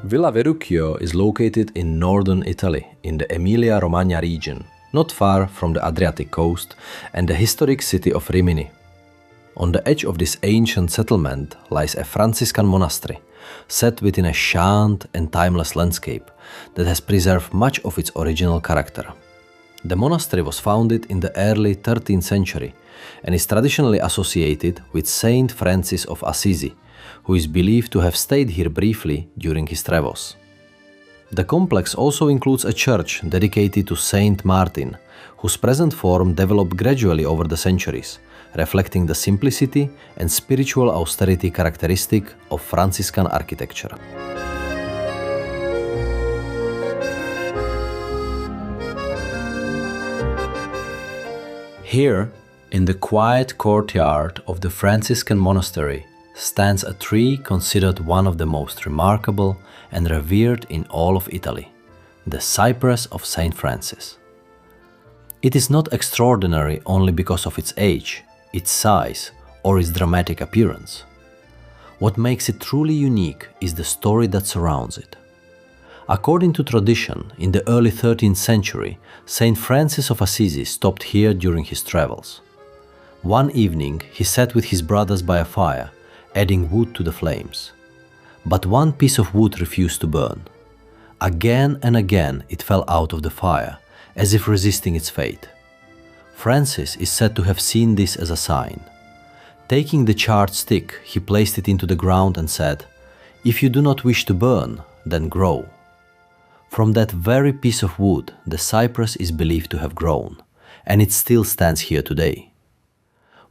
Villa Verucchio is located in northern Italy, in the Emilia-Romagna region, not far from the Adriatic coast and the historic city of Rimini. On the edge of this ancient settlement lies a Franciscan monastery, set within a shant and timeless landscape that has preserved much of its original character. The monastery was founded in the early 13th century and is traditionally associated with Saint Francis of Assisi, who is believed to have stayed here briefly during his travels. The complex also includes a church dedicated to Saint Martin, whose present form developed gradually over the centuries, reflecting the simplicity and spiritual austerity characteristic of Franciscan architecture. Here, in the quiet courtyard of the Franciscan monastery, stands a tree considered one of the most remarkable and revered in all of Italy, the Cypress of Saint Francis. It is not extraordinary only because of its age, its size, or its dramatic appearance. What makes it truly unique is the story that surrounds it. According to tradition, in the early 13th century, Saint Francis of Assisi stopped here during his travels. One evening, he sat with his brothers by a fire, adding wood to the flames. But one piece of wood refused to burn. Again and again it fell out of the fire, as if resisting its fate. Francis is said to have seen this as a sign. Taking the charred stick, he placed it into the ground and said, "If you do not wish to burn, then grow." From that very piece of wood, the cypress is believed to have grown, and it still stands here today.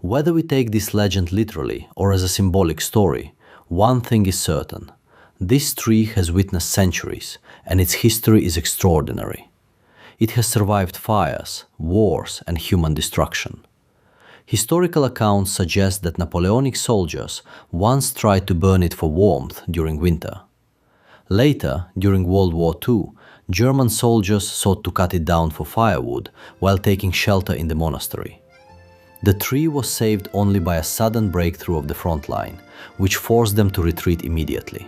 Whether we take this legend literally or as a symbolic story, one thing is certain. This tree has witnessed centuries, and its history is extraordinary. It has survived fires, wars, and human destruction. Historical accounts suggest that Napoleonic soldiers once tried to burn it for warmth during winter. Later, during World War II, German soldiers sought to cut it down for firewood while taking shelter in the monastery. The tree was saved only by a sudden breakthrough of the front line, which forced them to retreat immediately.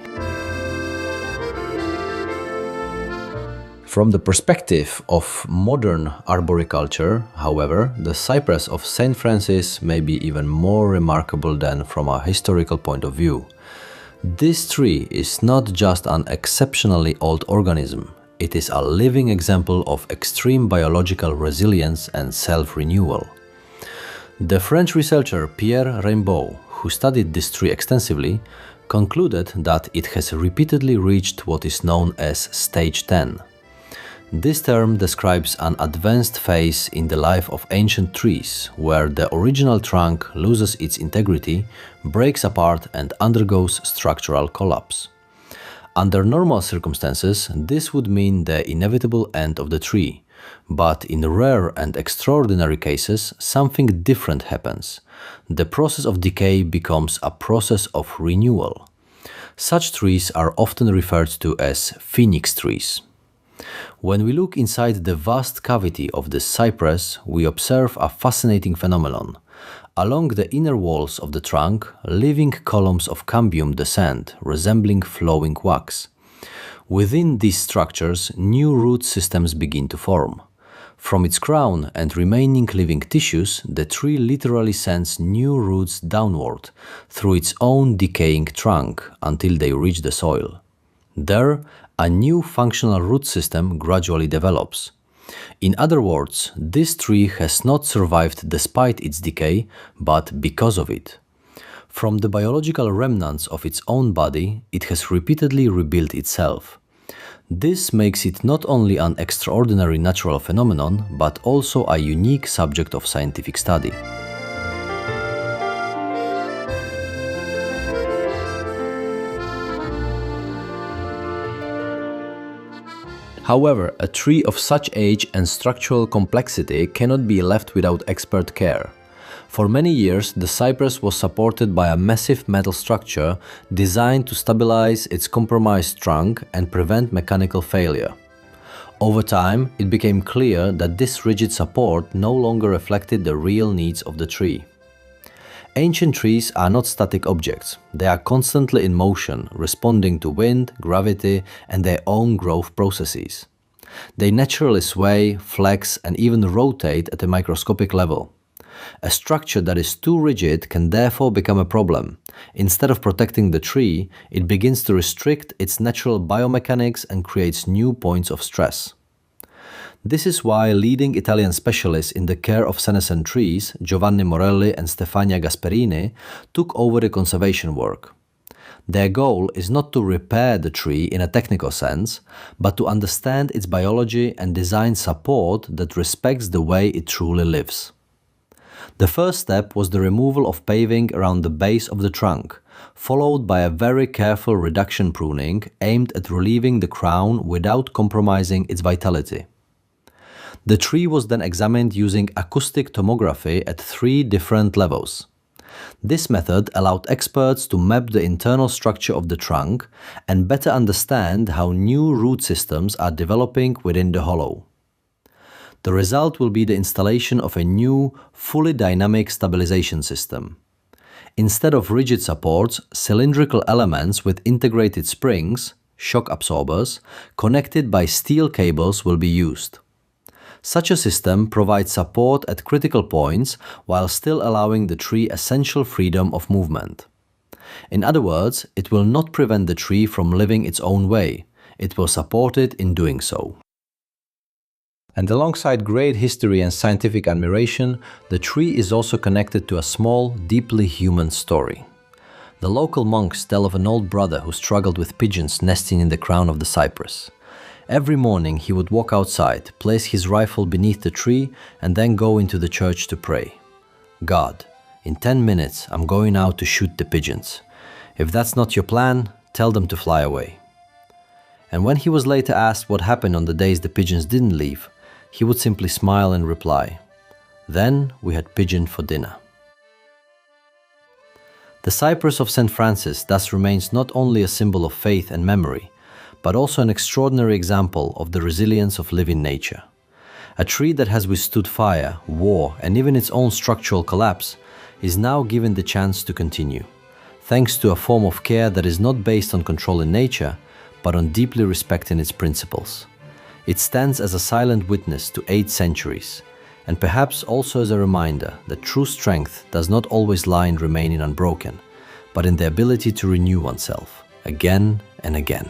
From the perspective of modern arboriculture, however, the Cypress of Saint Francis may be even more remarkable than from a historical point of view. This tree is not just an exceptionally old organism, it is a living example of extreme biological resilience and self-renewal. The French researcher Pierre Raimbaud, who studied this tree extensively, concluded that it has repeatedly reached what is known as stage 10. This term describes an advanced phase in the life of ancient trees, where the original trunk loses its integrity, breaks apart and undergoes structural collapse. Under normal circumstances, this would mean the inevitable end of the tree. But in rare and extraordinary cases, something different happens. The process of decay becomes a process of renewal. Such trees are often referred to as phoenix trees. When we look inside the vast cavity of this cypress, we observe a fascinating phenomenon. Along the inner walls of the trunk, living columns of cambium descend, resembling flowing wax. Within these structures, new root systems begin to form. From its crown and remaining living tissues, the tree literally sends new roots downward through its own decaying trunk until they reach the soil. There, a new functional root system gradually develops. In other words, this tree has not survived despite its decay, but because of it. From the biological remnants of its own body, it has repeatedly rebuilt itself. This makes it not only an extraordinary natural phenomenon, but also a unique subject of scientific study. However, a tree of such age and structural complexity cannot be left without expert care. For many years, the cypress was supported by a massive metal structure designed to stabilize its compromised trunk and prevent mechanical failure. Over time, it became clear that this rigid support no longer reflected the real needs of the tree. Ancient trees are not static objects. They are constantly in motion, responding to wind, gravity, and their own growth processes. They naturally sway, flex, and even rotate at a microscopic level. A structure that is too rigid can therefore become a problem. Instead of protecting the tree, it begins to restrict its natural biomechanics and creates new points of stress. This is why leading Italian specialists in the care of senescent trees, Giovanni Morelli and Stefania Gasperini, took over the conservation work. Their goal is not to repair the tree in a technical sense, but to understand its biology and design support that respects the way it truly lives. The first step was the removal of paving around the base of the trunk, followed by a very careful reduction pruning aimed at relieving the crown without compromising its vitality. The tree was then examined using acoustic tomography at 3 different levels. This method allowed experts to map the internal structure of the trunk and better understand how new root systems are developing within the hollow. The result will be the installation of a new, fully dynamic stabilization system. Instead of rigid supports, cylindrical elements with integrated springs, shock absorbers, connected by steel cables will be used. Such a system provides support at critical points while still allowing the tree essential freedom of movement. In other words, it will not prevent the tree from living its own way. It will support it in doing so. And alongside great history and scientific admiration, the tree is also connected to a small, deeply human story. The local monks tell of an old brother who struggled with pigeons nesting in the crown of the cypress. Every morning he would walk outside, place his rifle beneath the tree, and then go into the church to pray. God, in 10 minutes I'm going out to shoot the pigeons. If that's not your plan, tell them to fly away. And when he was later asked what happened on the days the pigeons didn't leave, he would simply smile and reply, "Then we had pigeon for dinner." The Cypress of Saint Francis thus remains not only a symbol of faith and memory, but also an extraordinary example of the resilience of living nature. A tree that has withstood fire, war, and even its own structural collapse is now given the chance to continue, thanks to a form of care that is not based on controlling nature, but on deeply respecting its principles. It stands as a silent witness to 8 centuries, and perhaps also as a reminder that true strength does not always lie in remaining unbroken, but in the ability to renew oneself, again and again.